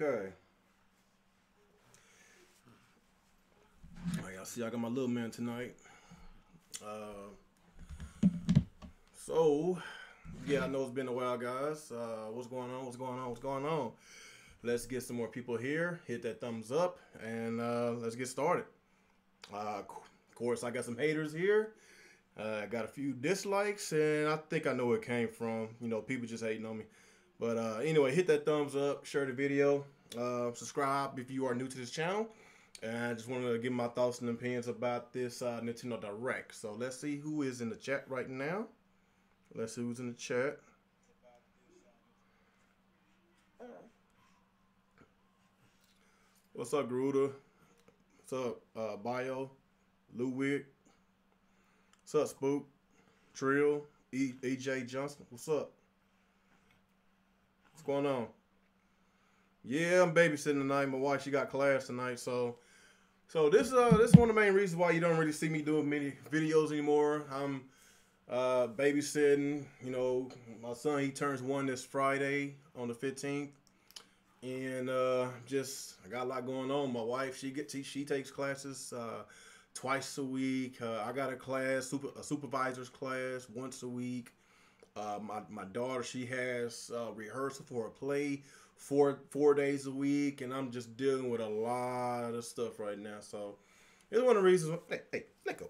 Okay. All right, y'all see I got my little man tonight. Uh, so, yeah, I know it's been a while, guys. What's going on? What's going on? What's going on? Let's get some more people here. Hit that thumbs up, and let's get started. Of course, I got some haters here. I got a few dislikes, and I think I know where it came from. You know, people just hating on me. But anyway, hit that thumbs up, share the video, subscribe if you are new to this channel. And I just wanted to give my thoughts and opinions about this Nintendo Direct. So let's see who is in the chat right now. Let's see who's in the chat. What's up, Garuda? What's up, Bio? Ludwig? What's up, Spook? Trill? EJ Johnson? What's up? What's going on? Yeah, I'm babysitting tonight. My wife, she got class tonight, so this is one of the main reasons why you don't really see me doing many videos anymore. I'm babysitting. You know, my son, he turns 1 this Friday on the 15th, and just I got a lot going on. My wife, she takes classes twice a week. I got a supervisor's class once a week. My daughter, she has rehearsal for a play 4 days a week, and I'm just dealing with a lot of stuff right now. So it's one of the reasons. Hey, let go.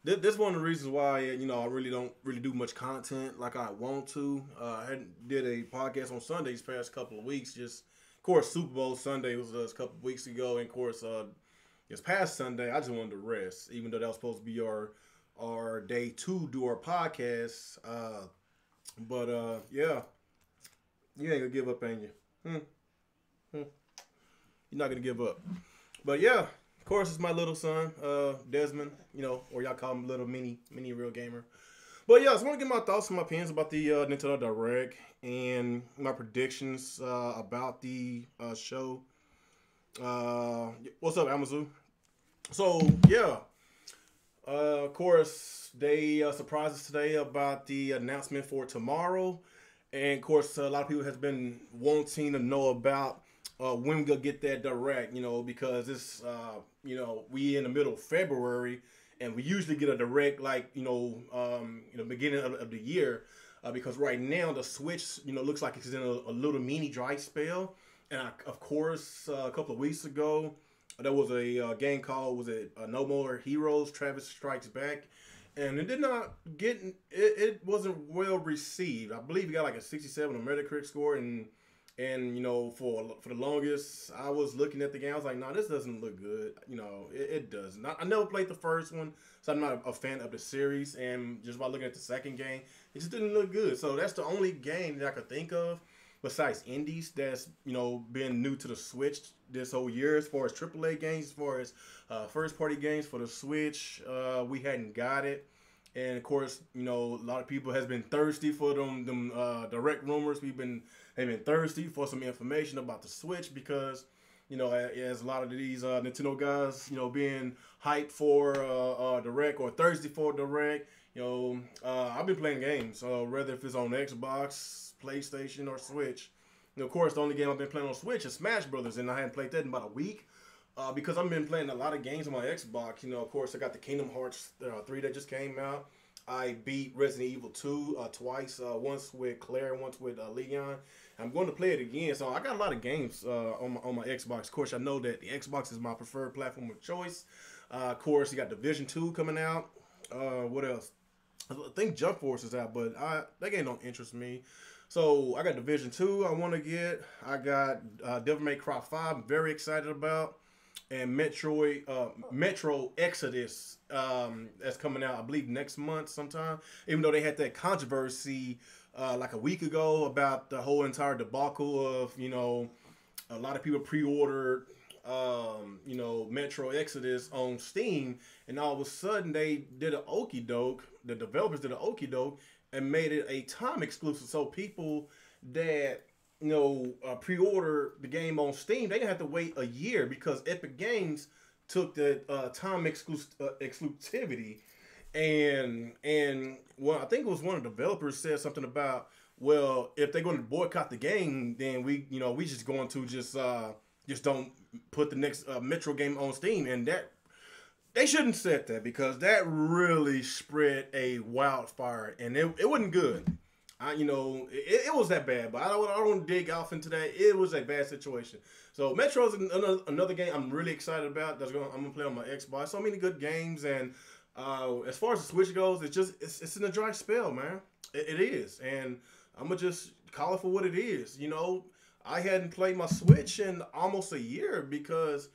This is one of the reasons why I really don't do much content like I want to. I did a podcast on Sundays past couple of weeks. Just of course, Super Bowl Sunday was a couple of weeks ago, and of course, this past Sunday I just wanted to rest, even though that was supposed to be our day 2 do our podcast. But yeah, you ain't gonna give up, ain't you? You're not gonna give up. But yeah, of course, it's my little son, Desmond. Or y'all call him little mini real gamer. But yeah, I just want to get my thoughts and my opinions about the Nintendo Direct and my predictions about the show. What's up, Amazon? So yeah. Of course, they surprised us today about the announcement for tomorrow. And, of course, a lot of people has been wanting to know about when we're going to get that Direct, because it's, we in the middle of February, and we usually get a Direct like, beginning of the year. Because right now the Switch, looks like it's in a little mini dry spell. And, of course, a couple of weeks ago, there was a game called, No More Heroes, Travis Strikes Back. And it did not get, it wasn't well received. I believe it got like a 67 on Metacritic score. And for the longest, I was looking at the game. I was like, no, this doesn't look good. It does not. I never played the first one, so I'm not a fan of the series. And just by looking at the second game, it just didn't look good. So that's the only game that I could think of besides indies that's been new to the Switch this whole year, as far as AAA games, as far as first party games for the Switch. We hadn't got it, and of course a lot of people has been thirsty for them Direct rumors. They've been thirsty for some information about the Switch, because as a lot of these Nintendo guys being hyped for Direct or thirsty for Direct. I've been playing games, whether if it's on Xbox, PlayStation, or Switch. Of course, the only game I've been playing on Switch is Smash Brothers, and I hadn't played that in about a week because I've been playing a lot of games on my Xbox. Of course, I got the Kingdom Hearts 3 that just came out. I beat Resident Evil 2 twice, once with Claire, once with Leon. I'm going to play it again, so I got a lot of games on my Xbox. Of course, I know that the Xbox is my preferred platform of choice. Of course, you got Division 2 coming out. What else? I think Jump Force is out, but that game don't interest me. So I got Division 2 I want to get. I got Devil May Cry 5 I'm very excited about. And Metro Exodus that's coming out, I believe, next month sometime. Even though they had that controversy like a week ago about the whole entire debacle of, a lot of people pre-ordered Metro Exodus on Steam, and all of a sudden they did an okie doke. The developers did an okie doke and made it a time exclusive. So people that pre-order the game on Steam, they have to wait a year because Epic Games took the time exclusivity, and well, I think it was one of the developers said something about, Well, if they're going to boycott the game, then we just going to just don't put the next Metro game on Steam, and that they shouldn't have said that because that really spread a wildfire, and it wasn't good. It was that bad, but I don't dig off into that. It was a bad situation. So Metro's another game I'm really excited about. I'm gonna play on my Xbox. So many good games, and as far as the Switch goes, it's in a dry spell, man. It is, and I'm gonna just call it for what it is. I hadn't played my Switch in almost a year because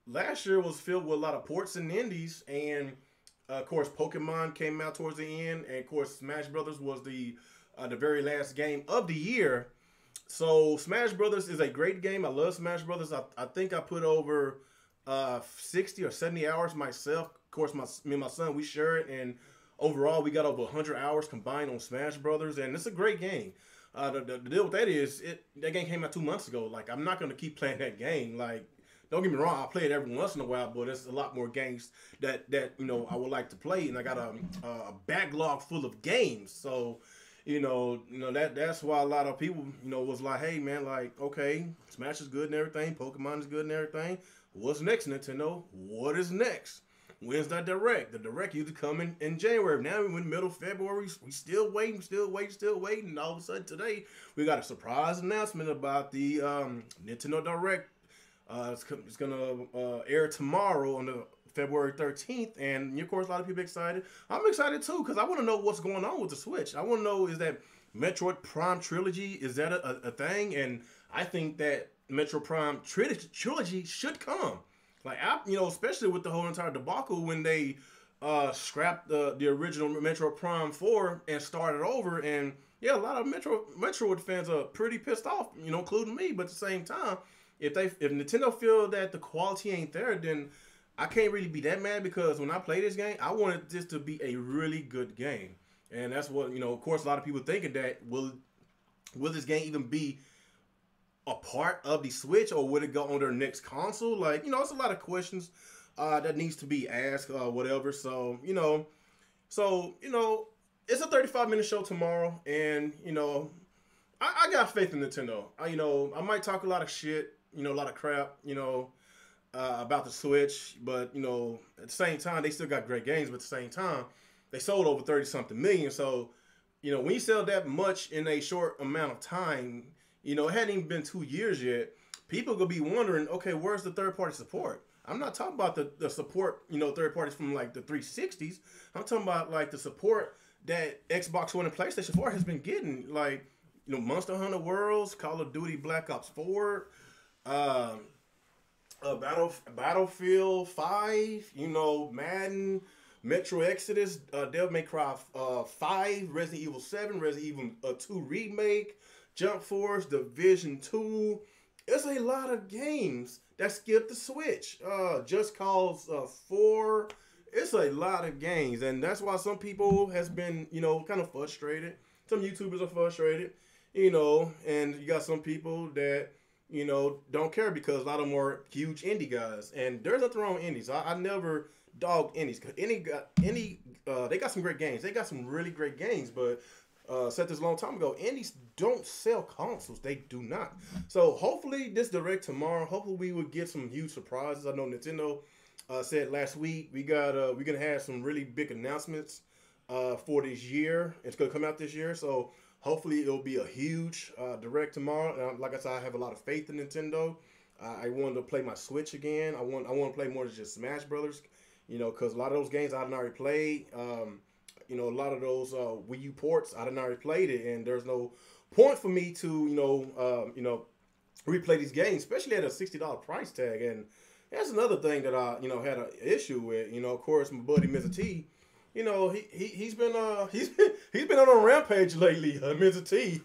last year was filled with a lot of ports and indies, and of course Pokemon came out towards the end, and of course Smash Brothers was the very last game of the year. So Smash Brothers is a great game. I love Smash Brothers. I think I put over 60 or 70 hours myself. Of course, me and my son, we share it, and overall we got over 100 hours combined on Smash Brothers, and it's a great game. The deal with that is that game came out 2 months ago. Like, I'm not going to keep playing that game. Like, don't get me wrong, I play it every once in a while, but there's a lot more games that I would like to play, and I got a backlog full of games. So that's why a lot of people was like, hey man, like, okay, Smash is good and everything, Pokemon is good and everything. What's next, Nintendo? What is next? When's that direct? The direct usually come in January. Now we're in the middle of February. We still waiting. And all of a sudden today, we got a surprise announcement about the Nintendo Direct. It's gonna air tomorrow on the February 13th, and of course a lot of people excited. I'm excited too because I want to know what's going on with the Switch. I want to know, is that Metroid Prime Trilogy, is that a thing? And I think that Metroid Prime Trilogy should come. Like, especially with the whole entire debacle when they scrapped the original Metroid Prime 4 and started over. And yeah, a lot of Metroid fans are pretty pissed off, including me. But at the same time, if Nintendo feel that the quality ain't there, then I can't really be that mad, because when I play this game, I wanted this to be a really good game. And that's what, of course, a lot of people thinking that will this game even be a part of the Switch, or would it go on their next console? Like, it's a lot of questions that needs to be asked, whatever. So, it's a 35-minute show tomorrow, and, I got faith in Nintendo. I might talk a lot of shit, a lot of crap, about the Switch, but at the same time, they still got great games. But at the same time, they sold over 30-something million. So, when you sell that much in a short amount of time, it hadn't even been 2 years yet. People gonna be wondering, okay, where's the third-party support? I'm not talking about the support, third parties from like the 360s. I'm talking about like the support that Xbox One and PlayStation 4 has been getting, like Monster Hunter Worlds, Call of Duty Black Ops 4. Battlefield 5, Madden, Metro Exodus, Devil May Cry 5, Resident Evil 7, Resident Evil 2 Remake, Jump Force, Division 2. It's a lot of games that skip the Switch. Just Cause 4. It's a lot of games, and that's why some people has been, kind of frustrated. Some YouTubers are frustrated, and you got some people that don't care, because a lot of them are huge indie guys, and there's nothing wrong with indies. I never dog indies, because they got some great games. They got some really great games, but said this a long time ago, indies don't sell consoles. They do not. So hopefully this direct tomorrow, hopefully we will get some huge surprises. I know Nintendo said last week we're gonna have some really big announcements for this year. It's gonna come out this year, so hopefully it'll be a huge direct tomorrow. Like I said, I have a lot of faith in Nintendo. I wanted to play my Switch again. I want to play more than just Smash Brothers, because a lot of those games I didn't already play. A lot of those Wii U ports I didn't already played it, and there's no point for me to replay these games, especially at a $60 price tag. And that's another thing that I had an issue with. Of course, my buddy Mr. T. He's been on a rampage lately, Mr. T,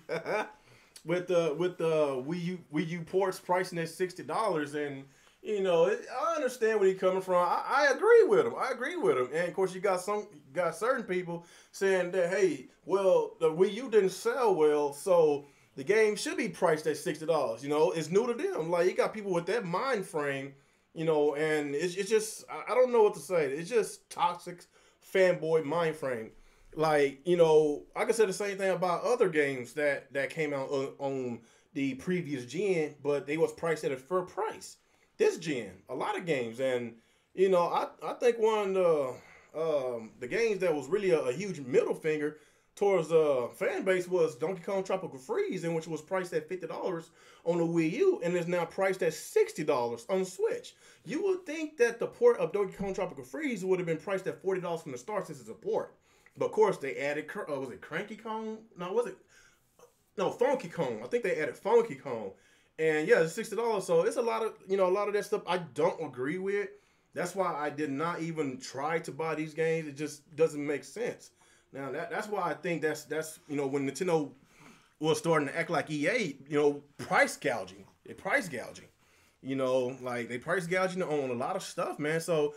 with the Wii U ports pricing at $60, and I understand where he's coming from. I agree with him. And of course, you got certain people saying that, hey, well, the Wii U didn't sell well, so the game should be priced at $60. It's new to them. Like, you got people with that mind frame, and it's just, I don't know what to say. It's just toxic fanboy mind frame. Like, you know, I could say the same thing about other games that came out on the previous gen, but they was priced at a fair price. This gen, a lot of games, and you know, I think one of the games that was really a huge middle finger towards the fan base was Donkey Kong Tropical Freeze, in which was priced at $50 on the Wii U and is now priced at $60 on Switch. You would think that the port of Donkey Kong Tropical Freeze would have been priced at $40 from the start since it's a port. But of course, they added. Was it Cranky Kong? No, was it? No, Funky Kong. I think they added Funky Kong, and yeah, it's $60. So it's a lot of a lot of that stuff I don't agree with. That's why I did not even try to buy these games. It just doesn't make sense. Now that's why I think that's when Nintendo was starting to act like EA, price gouging. They price gouging. Like they price gouging on a lot of stuff, man. So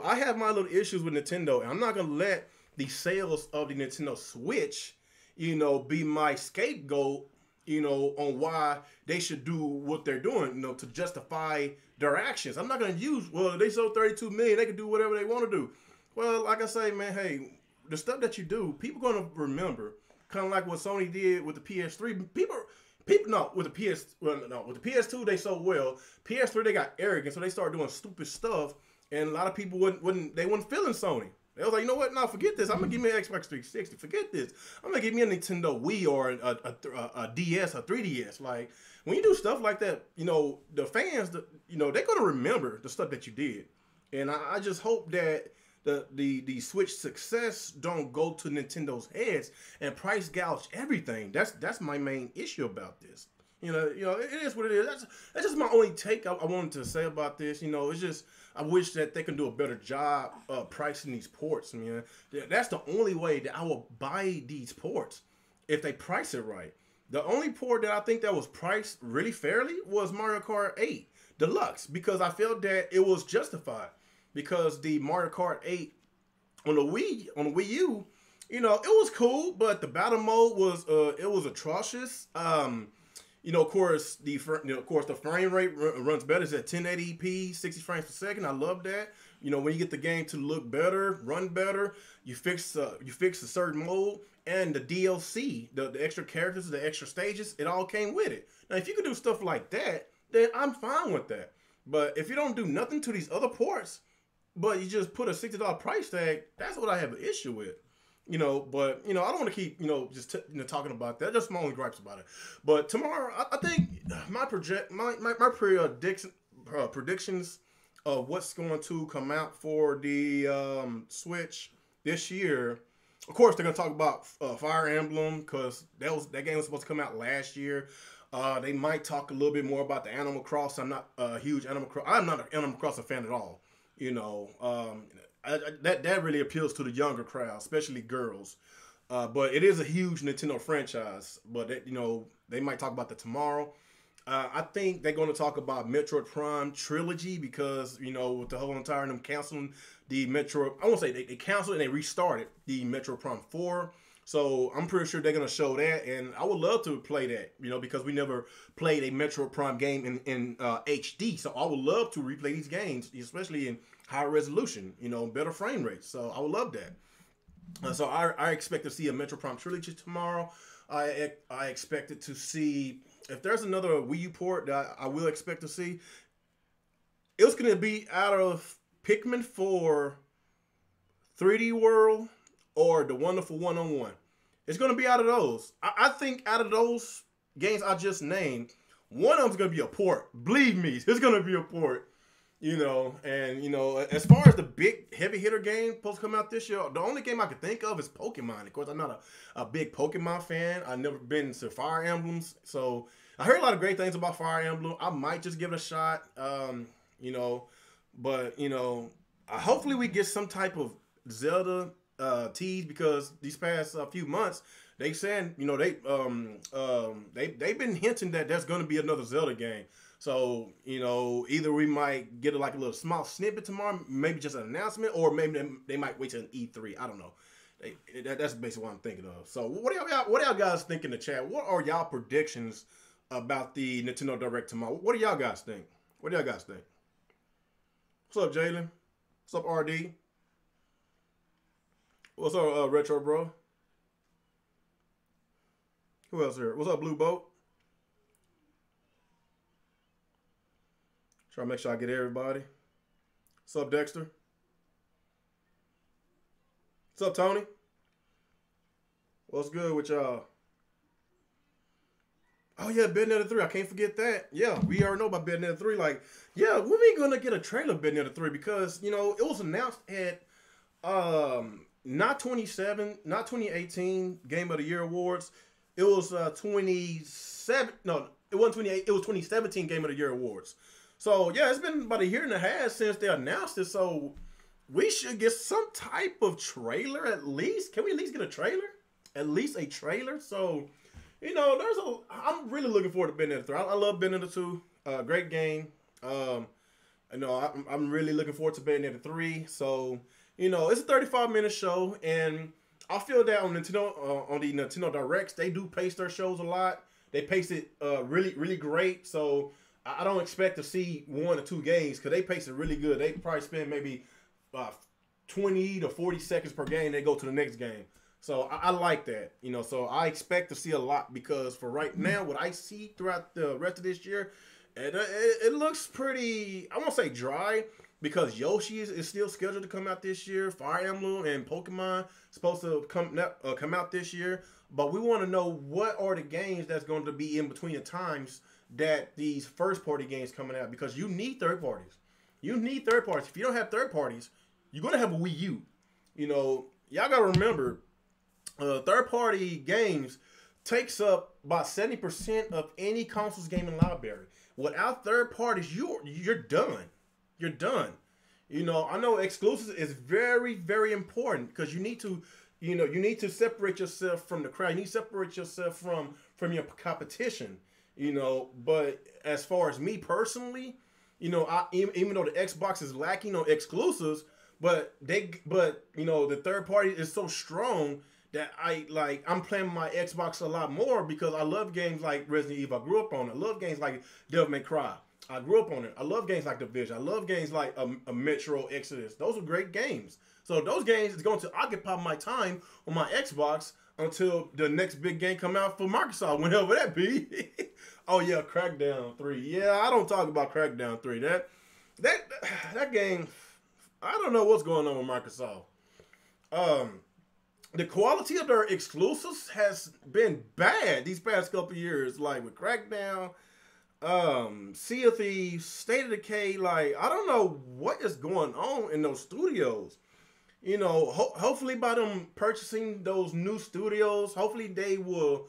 I have my little issues with Nintendo, and I'm not gonna let the sales of the Nintendo Switch, be my scapegoat, on why they should do what they're doing, to justify their actions. I'm not going to use, well, they sold 32 million, they can do whatever they want to do. Well, like I say, man, hey, the stuff that you do, people going to remember. Kind of like what Sony did with the PS3. With the PS2 they sold well. PS3 they got arrogant, so they started doing stupid stuff, and a lot of people wasn't feeling Sony. They was like, you know what? No, forget this. I'm gonna give me an Xbox 360. Forget this. I'm gonna give me a Nintendo Wii or a DS, a 3DS. Like when you do stuff like that, the fans, they're gonna remember the stuff that you did. And I just hope that the Switch success don't go to Nintendo's heads and price gouge everything. That's my main issue about this. It is what it is. That's just my only take I wanted to say about this. It's just I wish that they can do a better job pricing these ports, man. That's the only way that I will buy these ports if they price it right. The only port that I think that was priced really fairly was Mario Kart 8 Deluxe, because I felt that it was justified, because the Mario Kart 8 on the Wii U, it was cool, but the battle mode was it was atrocious. Of course, the frame rate runs better. It's at 1080p, 60 frames per second. I love that. When you get the game to look better, run better, you fix a certain mode, and the DLC, the extra characters, the extra stages, it all came with it. Now, if you could do stuff like that, then I'm fine with that. But if you don't do nothing to these other ports, but you just put a $60 price tag, that's what I have an issue with. But I don't want to keep just talking about that. Just my only gripes about it. But tomorrow, I think my predictions of what's going to come out for the Switch this year. Of course, they're gonna talk about Fire Emblem, because that game was supposed to come out last year. They might talk a little bit more about the Animal Crossing. I'm not a huge I'm not an Animal Crossing fan at all. That really appeals to the younger crowd, especially girls. But it is a huge Nintendo franchise. But they might talk about that tomorrow. I think they're going to talk about Metroid Prime Trilogy, because with the whole entire them canceling the Metroid, I won't say they canceled and they restarted the Metroid Prime 4. So I'm pretty sure they're going to show that, and I would love to play that, because we never played a Metroid Prime game in HD. So I would love to replay these games, especially in higher resolution, better frame rates. So I would love that. So I expect to see a Metroid Prime Trilogy tomorrow. I expected to see, if there's another Wii U port that I will expect to see, it was going to be out of Pikmin 4, 3D World, or The Wonderful 101. It's going to be out of those. I think out of those games I just named, one of them's going to be a port. Believe me, it's going to be a port. As far as the big heavy hitter game supposed to come out this year, the only game I can think of is Pokemon. Of course, I'm not a big Pokemon fan. I've never been to Fire Emblems. So I heard a lot of great things about Fire Emblem. I might just give it a shot. But hopefully we get some type of Zelda tease, because these past few months they said they've been hinting that there's going to be another Zelda game. So either we might get a little small snippet tomorrow, maybe just an announcement, or maybe they might wait till an E3. I don't know. That's basically what I'm thinking of. So what do y'all guys think in the chat? What are y'all predictions about the Nintendo Direct tomorrow? What do y'all guys think? What's up, Jalen? What's up, RD? What's up, Retro Bro? Who else here? What's up, Blue Boat? Try to make sure I get everybody. What's up, Dexter? What's up, Tony? What's good with y'all? Oh yeah, Bayonetta 3. I can't forget that. Yeah, we already know about Bayonetta 3. Like, yeah, when we gonna get a trailer of Bayonetta 3? Because, it was announced at not 2018 Game of the Year Awards. It was 27 no, it wasn't 28, it was 2017 Game of the Year Awards. So yeah, it's been about a year and a half since they announced it. So we should get some type of trailer at least. Can we at least get a trailer? At least a trailer. So, I'm really looking forward to Bayonetta 3. I love Bayonetta 2. Great game. I'm really looking forward to Bayonetta 3. So, it's a 35-minute show, and I feel that on Nintendo, on the Nintendo Directs, they do pace their shows a lot. They pace it really, really great. So I don't expect to see 1 or 2 games because they pace it really good. They probably spend maybe 20 to 40 seconds per game. They go to the next game. So I like that, So I expect to see a lot because for right now, what I see throughout the rest of this year, it looks pretty. I won't say dry because Yoshi is still scheduled to come out this year. Fire Emblem and Pokemon supposed to come out this year. But we want to know what are the games that's going to be in between the times that these first party games coming out because you need third parties. You need third parties. If you don't have third parties, you're going to have a Wii U. Y'all got to remember. Third-party games takes up about 70% of any console's gaming library. Without third parties, you're done. You're done. I know exclusives is very, very important because you need to separate yourself from the crowd. You need to separate yourself from your competition. But as far as me personally, even though the Xbox is lacking on exclusives, but the third party is so strong that I'm playing my Xbox a lot more because I love games like Resident Evil. I grew up on it. I love games like Devil May Cry. I grew up on it. I love games like Division. I love games like a Metro Exodus. Those are great games. So those games is going to occupy my time on my Xbox until the next big game come out for Microsoft, whenever that be. Oh yeah, Crackdown 3. Yeah, I don't talk about Crackdown 3. That game, I don't know what's going on with Microsoft. The quality of their exclusives has been bad these past couple years, like with Crackdown, Sea of Thieves, State of Decay. Like, I don't know what is going on in those studios. Hopefully by them purchasing those new studios, hopefully they will,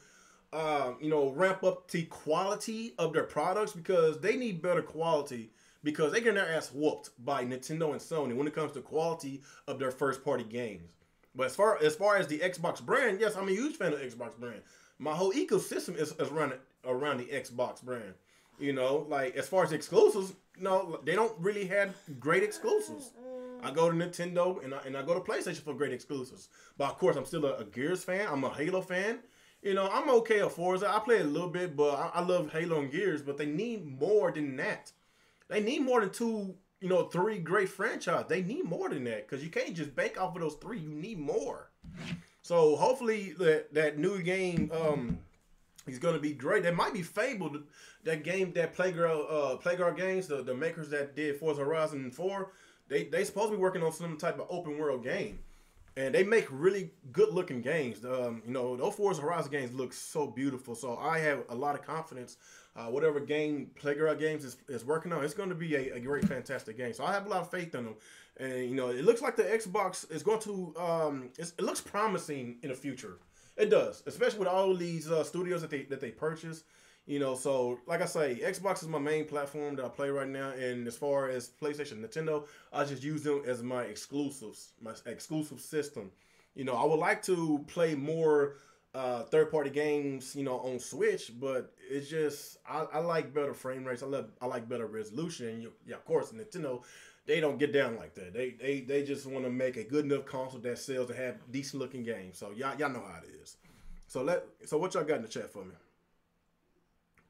ramp up the quality of their products because they need better quality because they get their ass whooped by Nintendo and Sony when it comes to quality of their first party games. But as far as the Xbox brand, yes, I'm a huge fan of the Xbox brand. My whole ecosystem is around the Xbox brand. Like as far as exclusives, no, they don't really have great exclusives. I go to Nintendo and I go to PlayStation for great exclusives. But of course, I'm still a Gears fan. I'm a Halo fan. I'm okay at Forza. I play a little bit, but I love Halo and Gears. But they need more than that. They need more than 3 great franchises. They need more than that because you can't just bank off of those 3. You need more. So hopefully that new game is going to be great. That might be Fable, that game that Playground Games, the makers that did Forza Horizon 4. They supposed to be working on some type of open world game, and they make really good looking games. Those Forza Horizon games look so beautiful. So I have a lot of confidence. Whatever game Playground Games is working on, it's going to be a great, fantastic game. So I have a lot of faith in them. And, it looks like the Xbox is going to, it looks promising in the future. It does, especially with all these studios that they purchase. So like I say, Xbox is my main platform that I play right now. And as far as PlayStation, Nintendo, I just use them as my exclusive system. I would like to play more third-party games, on Switch, but it's just I like better frame rates. I like better resolution. Yeah, of course, Nintendo, they don't get down like that. They just want to make a good enough console that sells to have decent-looking games. So y'all know how it is. So what y'all got in the chat for me?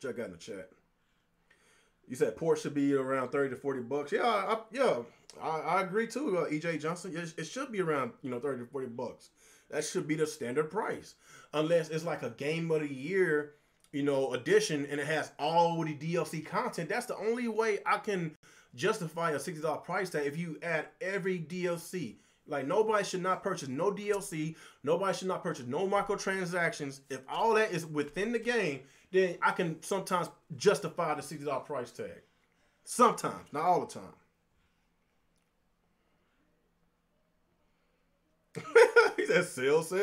What y'all got in the chat? You said port should be around 30 to $40. I agree too. EJ Johnson, it should be around 30 to $40. That should be the standard price, unless it's like a game of the year, edition, and it has all the DLC content. That's the only way I can justify a $60 price tag if you add every DLC. Like, nobody should not purchase no DLC. Nobody should not purchase no microtransactions. If all that is within the game, then I can sometimes justify the $60 price tag. Sometimes, not all the time. He said, sales.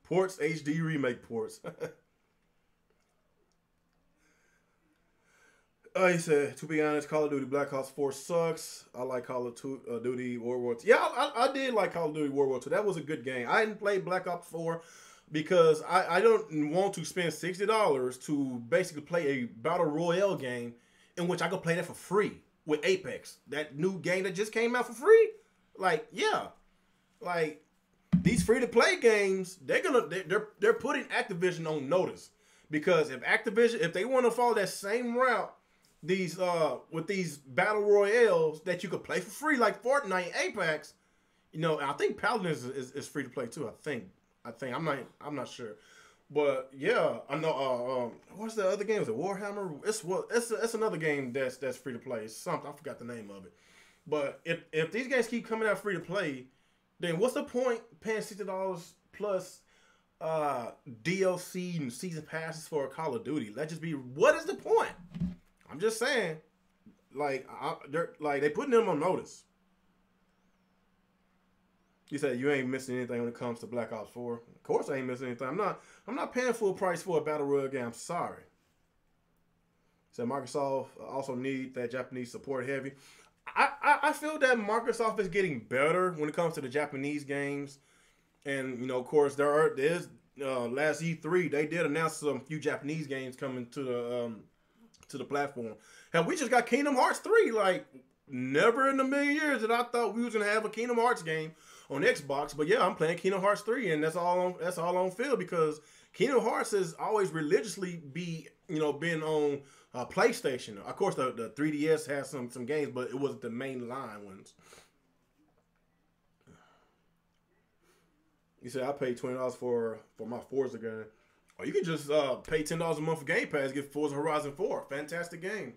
Ports, HD remake ports. He said, to be honest, Call of Duty Black Ops 4 sucks. I like Call of Duty World War II. Yeah, I did like Call of Duty World War II. That was a good game. I didn't play Black Ops 4 because I don't want to spend $60 to basically play a Battle Royale game in which I could play that for free with Apex. That new game that just came out for free. Like, yeah. Like, these free-to-play games, they're putting Activision on notice. Because if they want to follow that same route, with these battle royales that you could play for free, like Fortnite, Apex, I think Paladins is free to play too. I think I'm not sure, but yeah, I know. What's the other game? Is it Warhammer? It's another game that's free to play. It's something, I forgot the name of it. But if these games keep coming out free to play, then what's the point paying $60 plus DLC and season passes for Call of Duty? What is the point? I'm just saying, they putting them on notice. You said you ain't missing anything when it comes to Black Ops 4. Of course I ain't missing anything. I'm not paying full price for a battle royale game. I'm sorry. Said Microsoft also need that Japanese support heavy. I feel that Microsoft is getting better when it comes to the Japanese games, and of course there's last E3 they did announce some few Japanese games coming to the platform. Hell, we just got Kingdom Hearts 3. Like, never in a million years that I thought we was gonna have a Kingdom Hearts game on Xbox. But yeah, I'm playing Kingdom Hearts 3, and that's all on film because Kingdom Hearts has always religiously been on PlayStation. Of course, the 3DS has some games, but it wasn't the main line ones. You said I paid $20 for my Forza game. Or you can just pay $10 a month for Game Pass, get Forza Horizon 4. Fantastic game.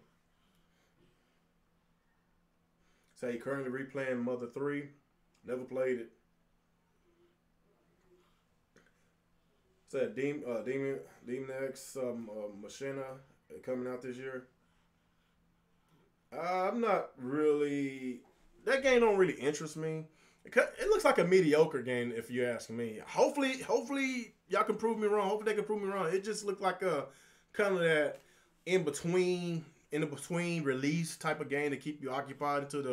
Say currently replaying Mother 3. Never played it. Said Demon X Machina coming out this year. I'm not really. That game don't really interest me. It looks like a mediocre game, if you ask me. Hopefully, y'all can prove me wrong. Hopefully, they can prove me wrong. It just looked like a kind of that in between release type of game to keep you occupied until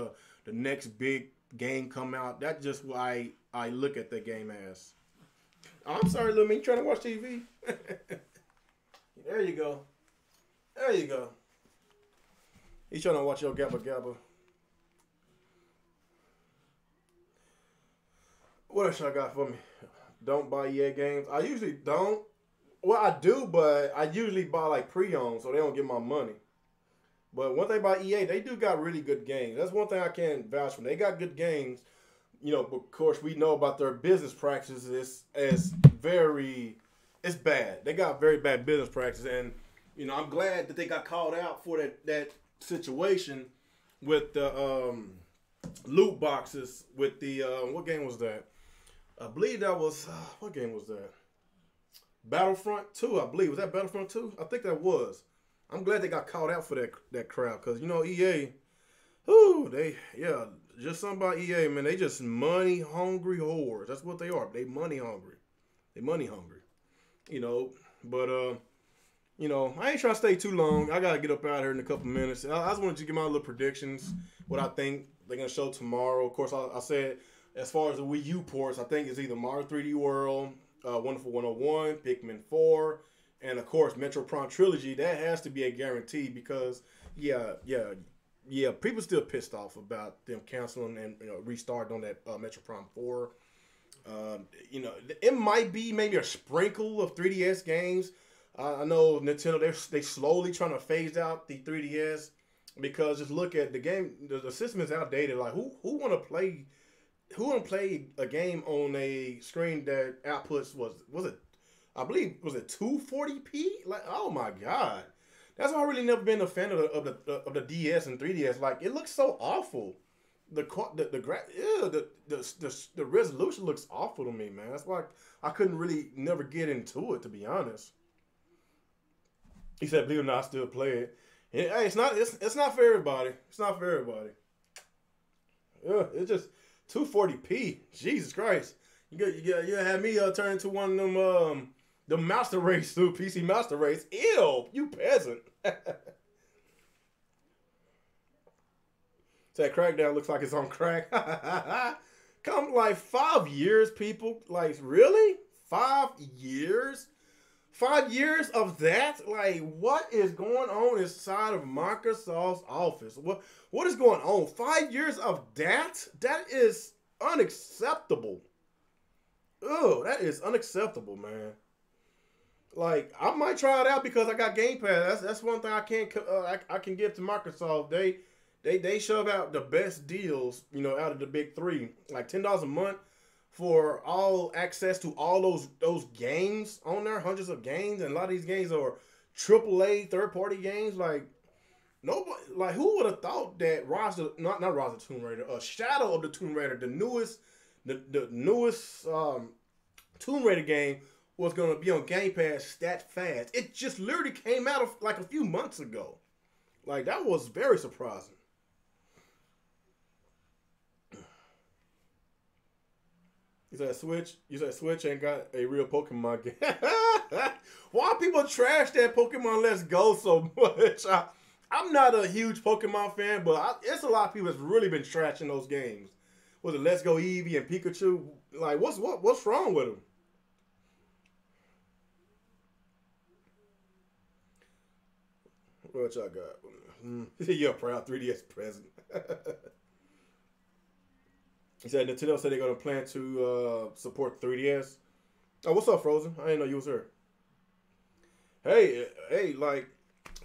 the next big game come out. That's just why I look at that game as. Oh, I'm sorry, Lil Man. You trying to watch TV? There you go. There you go. He's trying to watch your Gabba Gabba. What else I got for me? Don't buy EA games. I usually don't. Well, I do, but I usually buy like pre-owned, so they don't get my money. But one thing about EA, they do got really good games. That's one thing I can vouch for. They got good games. But of course, we know about their business practices. It's bad. They got very bad business practices, and I'm glad that they got called out for that situation with the loot boxes. With the what game was that? I believe that was what game was that? Battlefront 2, I believe. Was that Battlefront 2? I think that was. I'm glad they got called out for that crowd because EA, just something about EA, man. They just money hungry whores. That's what they are. They money hungry. But I ain't trying to stay too long. I gotta get up out here in a couple minutes. I just wanted to give my little predictions. What I think they're gonna show tomorrow. Of course, I said as far as the Wii U ports, I think it's either Mario 3D World, Wonderful 101, Pikmin 4, and of course Metro Prime Trilogy. That has to be a guarantee because people still pissed off about them canceling and restarting on that Metro Prime 4. It might be maybe a sprinkle of 3DS games. I know Nintendo they slowly trying to phase out the 3DS because just look at the game. The system is outdated. Like who want to play? Who want to play a game on a screen that outputs was it? I believe was it 240p? Like oh my god, that's why I really never been a fan of the DS and 3DS. Like it looks so awful. The resolution looks awful to me, man. That's why I couldn't really never get into it, to be honest. He said, "Believe it or not, I still play it." Hey, it's not for everybody. It's not for everybody. Yeah, it's just 240p. Jesus Christ, you had me turn into one of them the Master Race through PC Master Race. Ew, you peasant. That Crackdown looks like it's on crack. Come like 5 years, people. Like really, 5 years. 5 years of that? Like, what is going on inside of Microsoft's office? What is going on? 5 years of that? That is unacceptable. Ugh, that is unacceptable, man. Like, I might try it out because I got Game Pass. That's one thing I can give to Microsoft. They shove out the best deals, out of the big three. Like $10 a month for all access to all those games on there, hundreds of games, and a lot of these games are AAA third-party games. Like nobody, like who would have thought that not Rise of the Tomb Raider, Shadow of the Tomb Raider, the newest Tomb Raider game was gonna be on Game Pass that fast? It just literally came out like a few months ago. Like that was very surprising. You said Switch ain't got a real Pokemon game. Why people trash that Pokemon Let's Go so much? I'm not a huge Pokemon fan, but it's a lot of people that's really been trashing those games. Was it Let's Go Eevee and Pikachu? Like, what's wrong with them? What y'all got? You're a proud 3DS present. He said Nintendo said they're gonna plan to support 3DS. Oh, what's up, Frozen? I didn't know you was here. Hey, like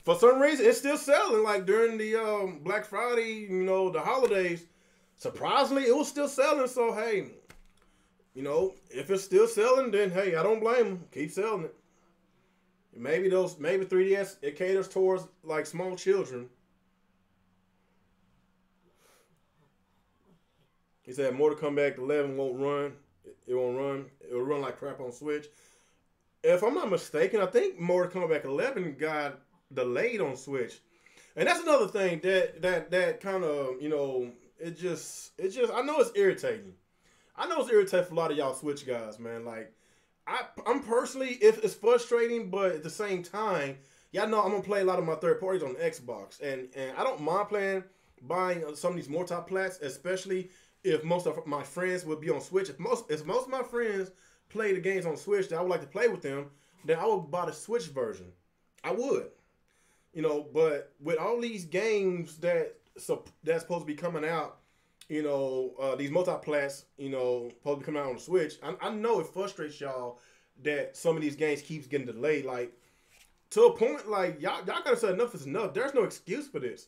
for some reason it's still selling. Like during the Black Friday, the holidays. Surprisingly, it was still selling. So hey, if it's still selling, then hey, I don't blame them. Keep selling it. Maybe 3DS it caters towards like small children. He said Mortal Kombat 11 won't run. It won't run. It'll run like crap on Switch. If I'm not mistaken, I think Mortal Kombat 11 got delayed on Switch, and that's another thing that kind of it just I know it's irritating. I know it's irritating for a lot of y'all Switch guys, man. Like I'm personally, if it's frustrating, but at the same time, y'all know I'm gonna play a lot of my third parties on Xbox, and I don't mind buying some of these multi-plats, especially if most of my friends would be on Switch. If most of my friends play the games on Switch that I would like to play with them, then I would buy the Switch version. I would. But with all these games that's supposed to be coming out, these multi-plats, supposed to be coming out on the Switch, I know it frustrates y'all that some of these games keeps getting delayed. Like, to a point, like, y'all gotta say enough is enough. There's no excuse for this.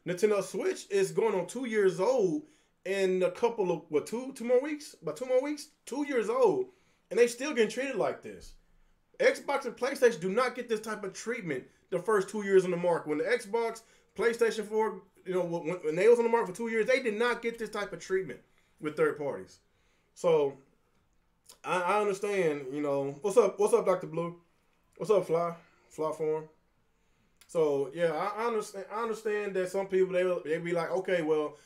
Nintendo Switch is going on 2 years old in a couple of, two more weeks? About 2 more weeks? 2 years old. And they still getting treated like this. Xbox and PlayStation do not get this type of treatment the first 2 years on the market. When the Xbox, PlayStation 4, when they was on the market for 2 years, they did not get this type of treatment with third parties. So, I understand, What's up, Dr. Blue? What's up, Fly Form? So, yeah, I understand that some people, they be like, okay, well,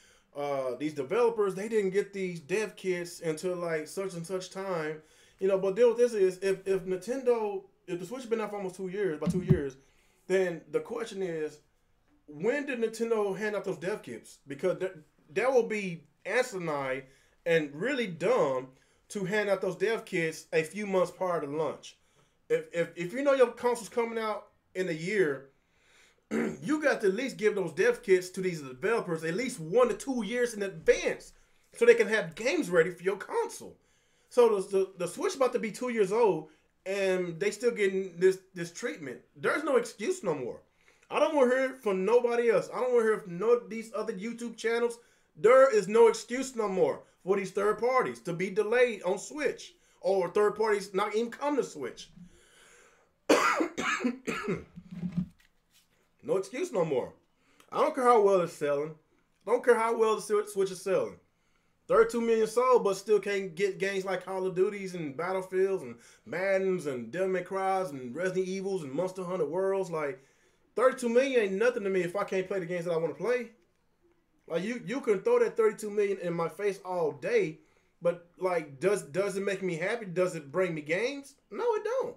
these developers, they didn't get these dev kits until like such and such time, but deal with this is if Nintendo, if the Switch has been out for almost 2 years, about 2 years, then the question is, when did Nintendo hand out those dev kits? Because that will be asinine and really dumb to hand out those dev kits a few months prior to launch. If your console's coming out in a year, you got to at least give those dev kits to these developers at least 1 to 2 years in advance so they can have games ready for your console. So the Switch about to be 2 years old, and they still getting this treatment. There's no excuse no more. I don't want to hear it from nobody else. I don't want to hear it from no these other YouTube channels. There is no excuse no more for these third parties to be delayed on Switch or third parties not even come to Switch. No excuse no more. I don't care how well it's selling. I don't care how well the Switch is selling. 32 million sold, but still can't get games like Call of Duties and Battlefields and Maddens and Devil May Cry's and Resident Evils and Monster Hunter Worlds. Like, 32 million ain't nothing to me if I can't play the games that I want to play. Like, you can throw that 32 million in my face all day, but like, does it make me happy? Does it bring me games? No, it don't.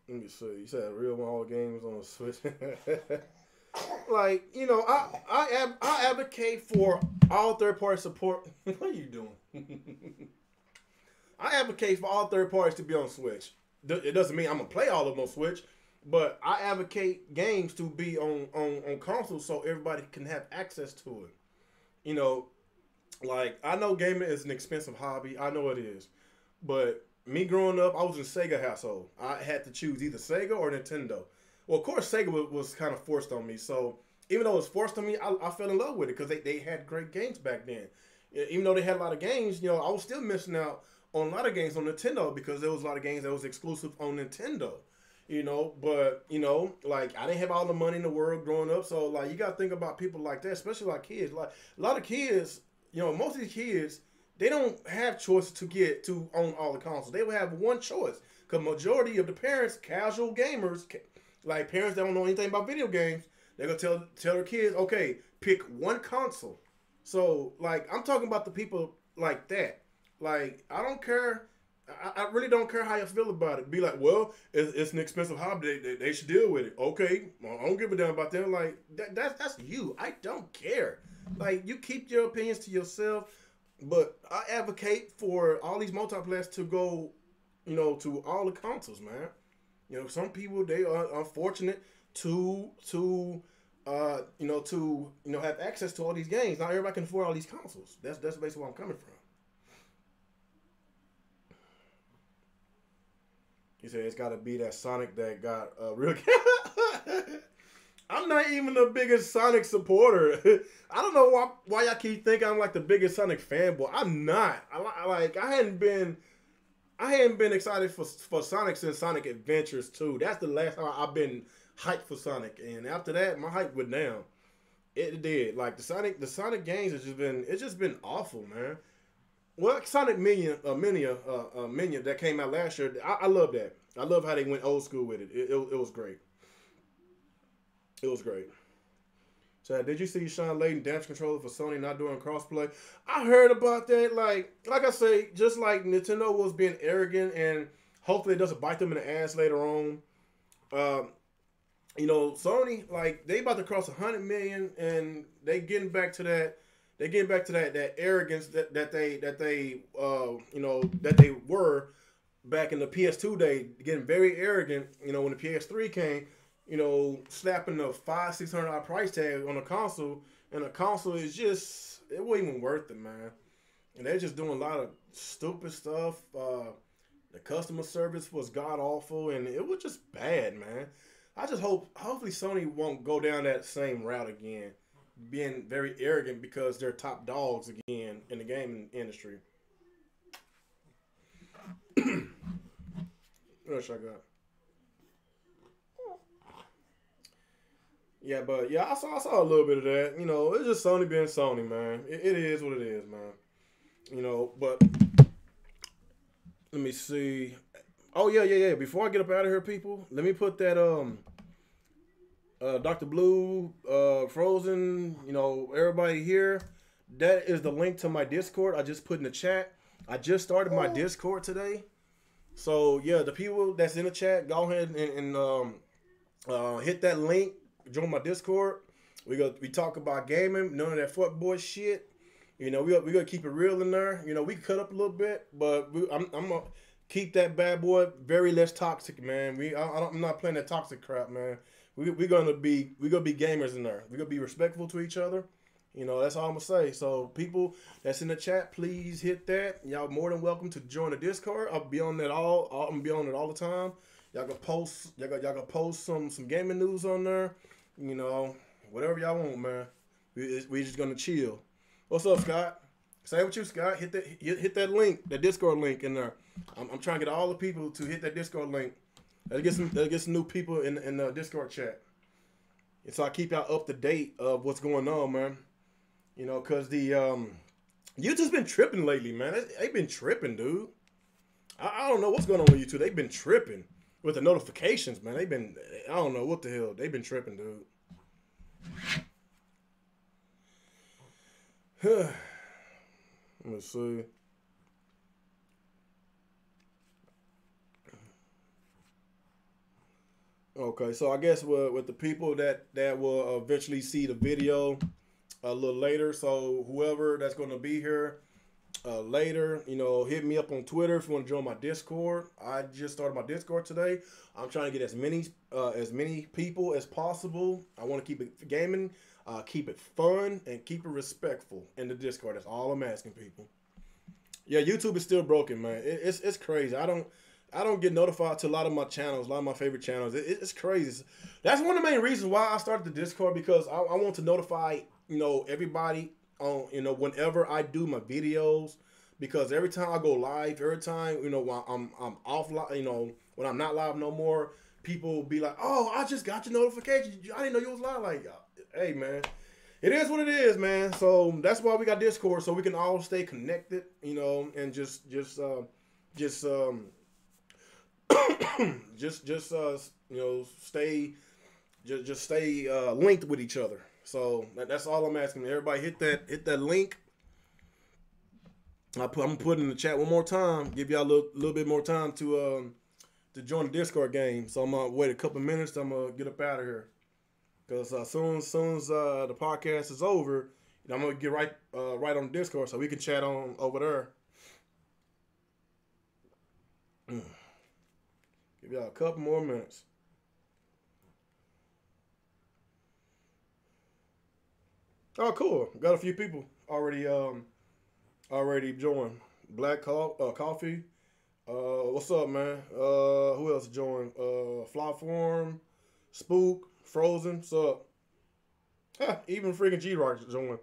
Let me see. You said real one, all the games on the Switch. Like, you know, I advocate for all third party support. What are you doing? I advocate for all third parties to be on Switch. It doesn't mean I'm gonna play all of them on Switch, but I advocate games to be on consoles so everybody can have access to it. You know, like, I know gaming is an expensive hobby. I know it is, but me growing up, I was in Sega household. I had to choose either Sega or Nintendo. Well, of course, Sega was kind of forced on me. So even though it was forced on me, I fell in love with it because they had great games back then. Even though they had a lot of games, you know, I was still missing out on a lot of games on Nintendo because there was a lot of games that was exclusive on Nintendo. You know, but, you know, like, I didn't have all the money in the world growing up. So, like, you got to think about people like that, especially like kids. Like, a lot of kids, you know, most of these kids, they don't have choice to get to own all the consoles. They will have one choice because majority of the parents, casual gamers, like parents that don't know anything about video games, they're going to tell their kids, okay, pick one console. So, like, I'm talking about the people like that. Like, I don't care. I really don't care how you feel about it. Be like, well, it's an expensive hobby. They should deal with it. Okay, well, I don't give a damn about them. Like, that's you. I don't care. Like, you keep your opinions to yourself. But I advocate for all these multiplayers to go, you know, to all the consoles, man. You know, some people, they are unfortunate to have access to all these games. Not everybody can afford all these consoles. That's basically where I'm coming from. He said it's got to be that Sonic that got real. I'm not even the biggest Sonic supporter. I don't know why y'all keep thinking I'm like the biggest Sonic fanboy. I'm not. I hadn't been excited for Sonic since Sonic Adventures 2. That's the last time I've been hyped for Sonic. And after that, my hype went down. It did. Like the Sonic games it's just been awful, man. Well, Sonic Minion that came out last year, I love that. I love how they went old school with it. It was great. It was great. So, did you see Sean Layden damage controller for Sony not doing crossplay? I heard about that. Like I say, just like Nintendo was being arrogant, and hopefully it doesn't bite them in the ass later on. You know, Sony, like, they about to cross 100 million, and they getting back to that. They getting back to that arrogance that they were back in the PS2 day, getting very arrogant. You know, when the PS3 came, you know, slapping the $500-600 price tag on a console, and a console is just, it wasn't even worth it, man. And they're just doing a lot of stupid stuff. The customer service was god awful, and it was just bad, man. I just hopefully Sony won't go down that same route again, being very arrogant because they're top dogs again in the gaming industry. What else I got? Yeah, but yeah, I saw a little bit of that. You know, it's just Sony being Sony, man. It is what it is, man. You know, but let me see. Oh yeah. Before I get up out of here, people, let me put that Dr. Blue, Frozen, you know, everybody here. That is the link to my Discord. I just put in the chat. I just started my Discord today. So yeah, the people that's in the chat, go ahead and hit that link. Join my Discord. We talk about gaming, none of that fuckboy shit. You know, we gonna keep it real in there. You know, we cut up a little bit, but I'm gonna keep that bad boy very less toxic, man. I'm not playing that toxic crap, man. We're gonna be gamers in there. We're gonna be respectful to each other. You know, that's all I'm gonna say. So people that's in the chat, please hit that. Y'all more than welcome to join the Discord. I'll be on that I'm gonna be on it all the time. Y'all can post y'all can post some gaming news on there. You know, whatever y'all want, man. We just gonna chill. What's up, Scott? Say what you, Scott. Hit that link, that Discord link in there. I'm trying to get all the people to hit that Discord link. Let's get some new people in the Discord chat. And so I keep y'all up to date of what's going on, man. You know, cause the YouTube's been tripping lately, man. They've been tripping, dude. I don't know what's going on with YouTube. They've been tripping with the notifications, man. I don't know what the hell. They've been tripping, dude. Let me see. Okay, so I guess with the people that will eventually see the video a little later, so whoever that's going to be here later, you know, hit me up on Twitter if you want to join my Discord. I just started my Discord today. I'm trying to get as many people as possible. I want to keep it gaming, keep it fun, and keep it respectful in the Discord. That's all I'm asking people. Yeah, YouTube is still broken, man. It's crazy. I don't get notified to a lot of my channels, a lot of my favorite channels. It's crazy. That's one of the main reasons why I started the Discord, because I want to notify, you know, everybody on, you know, whenever I do my videos, because every time I go live, every time, you know, while I'm off, you know, when I'm not live no more, people be like, "Oh, I just got your notification. I didn't know you was live." Like, hey, man. It is what it is, man. So that's why we got Discord, so we can all stay connected, you know, and just you know, stay linked with each other. So that's all I'm asking. Everybody hit that link. I'm gonna put it in the chat one more time. Give y'all a little bit more time to join the Discord game. So I'm gonna wait a couple minutes. I'm gonna get up out of here, because as soon as the podcast is over, you know, I'm gonna get right on Discord so we can chat on over there. Give y'all a couple more minutes. Oh, cool. Got a few people already joined. Black Coffee. What's up, man? Who else joined? Flyform, Spook, Frozen. What's up? Even freaking G-Rock joined.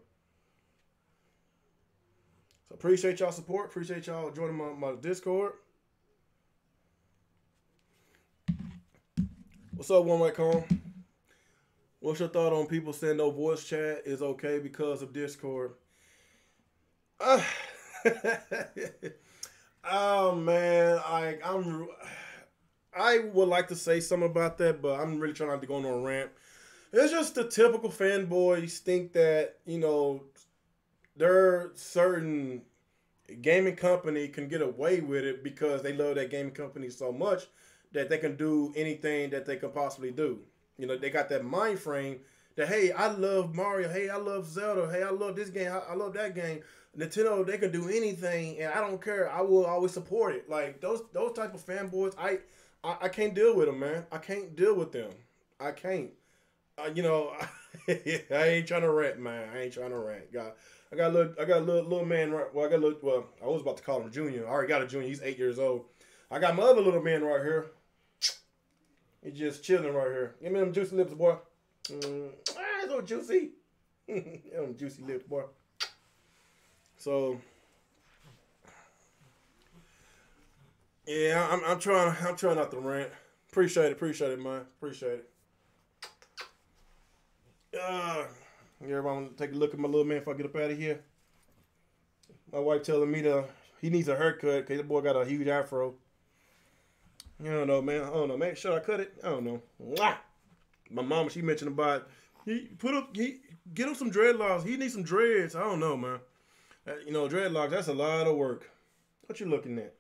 So appreciate y'all support. Appreciate y'all joining my Discord. What's up, One White Cone? What's your thought on people saying no voice chat is okay because of Discord? Oh man, I would like to say something about that, but I'm really trying not to go on a rant. It's just the typical fanboys think that, you know, their certain gaming company can get away with it because they love that gaming company so much that they can do anything that they can possibly do. You know, they got that mind frame that, hey, I love Mario. Hey, I love Zelda. Hey, I love this game. I love that game. Nintendo, they can do anything, and I don't care. I will always support it. Like, those type of fanboys, I can't deal with them, man. I can't deal with them. I can't. You know, I ain't trying to rant, man. I ain't trying to rant. I got a little man. Well, I was about to call him Junior. I already got a Junior. He's 8 years old. I got my other little man right here. He's just chilling right here. Give me them juicy lips, boy. So juicy. Them juicy lips, boy. So, yeah, I'm trying not to rant. Appreciate it, man. Appreciate it. Everybody want to take a look at my little man before I get up out of here. My wife telling me he needs a haircut because the boy got a huge afro. I don't know, man. Should I cut it? I don't know. My mama, she mentioned about get him some dreadlocks. He needs some dreads. I don't know, man. You know, dreadlocks, that's a lot of work. What you looking at?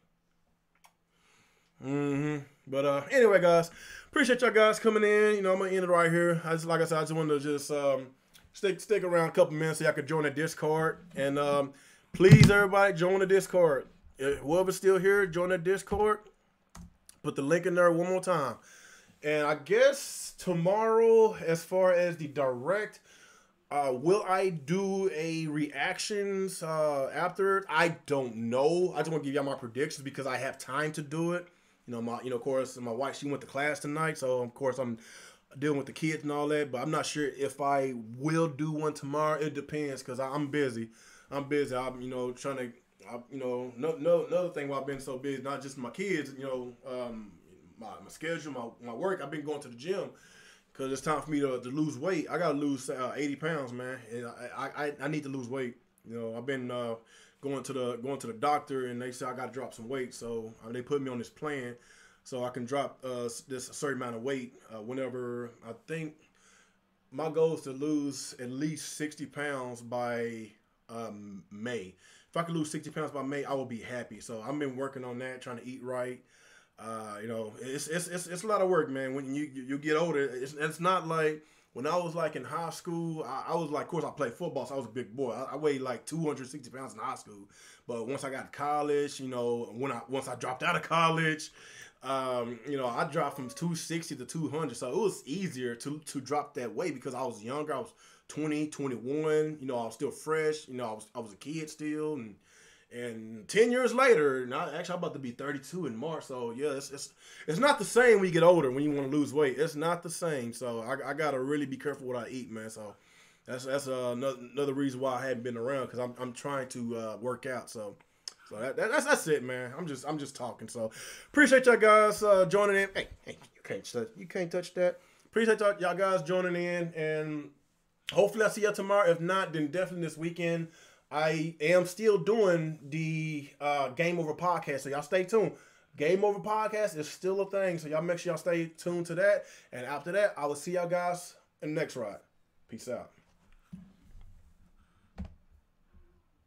But anyway, guys, appreciate y'all guys coming in. You know, I'm gonna end it right here. Like I said, I just wanted to just stick around a couple minutes so y'all could join the Discord. And please, everybody, join the Discord. Whoever's still here, join the Discord. Put the link in there one more time. And I guess tomorrow, as far as the direct, Will I do a reactions after? I don't know. I just want to give y'all my predictions because I have time to do it. Of course, my wife, she went to class tonight, so of course I'm dealing with the kids and all that. But I'm not sure if I will do one tomorrow. It depends because I'm busy. I'm trying to. No, another thing why I've been so busy, not just my kids. My schedule, my work. I've been going to the gym. Cause it's time for me to lose weight. I gotta lose 80 pounds, man. And I need to lose weight. I've been going to the doctor, and they say I gotta drop some weight. So they put me on this plan, so I can drop this certain amount of weight whenever. I think my goal is to lose at least 60 pounds by May. If I can lose 60 pounds by May, I will be happy. So I've been working on that, trying to eat right. It's a lot of work, man. When you get older, it's not like when I was like in high school. I was like, of course, I played football, so I was a big boy. I weighed like 260 pounds in high school. But once I got to college, once I dropped out of college, I dropped from 260 to 200. So it was easier to drop that weight because I was younger. I was 20, 21. I was still fresh. I was a kid still, and 10 years later, now actually I'm about to be 32 in March. So yeah, it's not the same when you get older when you want to lose weight. It's not the same. So I gotta really be careful what I eat, man. So that's another reason why I haven't been around because I'm trying to work out. So that's it, man. I'm just talking. So appreciate y'all guys joining in. Hey, you can't touch that. Appreciate y'all guys joining in, and hopefully I see y'all tomorrow. If not, then definitely this weekend. I am still doing the Game Over podcast, so y'all stay tuned. Game Over podcast is still a thing, so y'all make sure y'all stay tuned to that. And after that, I will see y'all guys in the next ride. Peace out.